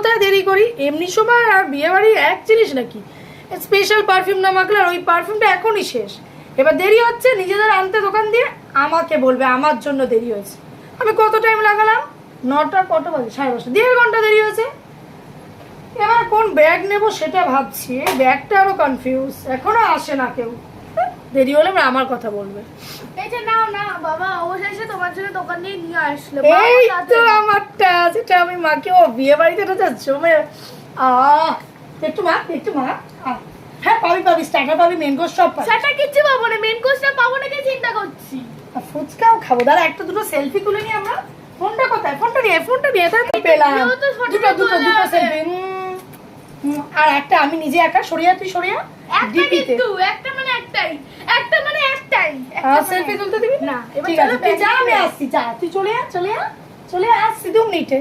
কোথায় দেরি করি, এমনি সময় আর বিয়ে বাড়ি এক জিনিস নাকি? স্পেশাল পারফিউম না মাখলে আর ওই পারফিউমটা এখনই শেষ। এবার দেরি হচ্ছে, নিজেদের আনতে দোকান দিয়ে আমাকে বলবে আমার জন্য দেরি হয়েছে। আমি কত টাইম লাগালাম? 9টা কত বাজে, 5:30, 1.5 ঘন্টা দেরি হয়েছে। এবার কোন ব্যাগ নেব সেটা ভাবছি, ব্যাগটা আরো কনফিউজ, এখনো আসে না কেউ। দেরি হলে আমার কথা বলবে। এই যে নাও না বাবা, অবশেষে তোমার জন্য দোকান দিয়ে নিয়ে আসলো। এই তো আমারটা, যেটা আমি মাকে ও বিয়ে বাড়িতে এটা জমে। একটু মা, একটু মা। হ্যাঁ পাবি, স্টার্টার পাবি, মেন কোর্স সব পাবি। সেটা কিচ্ছু পাবো না, মেন কোর্সটা পাবো না, কে চিন্তা করছি। আর ফুচকাও খাবো। দাঁড়া একটা দুটো সেলফি তুলে নি আমরা। ফোনটা কোথায়? ফোনটা নিয়ে তাই পেলাম। দুটো সেলফি। আর একটা আমি নিজে একা, সরিয়া তুই সরিয়া। ডিপিতে একটা মানে একটাই, সেলফি তুলতে দিবি না। ঠিক আছে, তুই যা, আমি আসছি, যা তুই চলে আ আসছি 2 মিনিটে।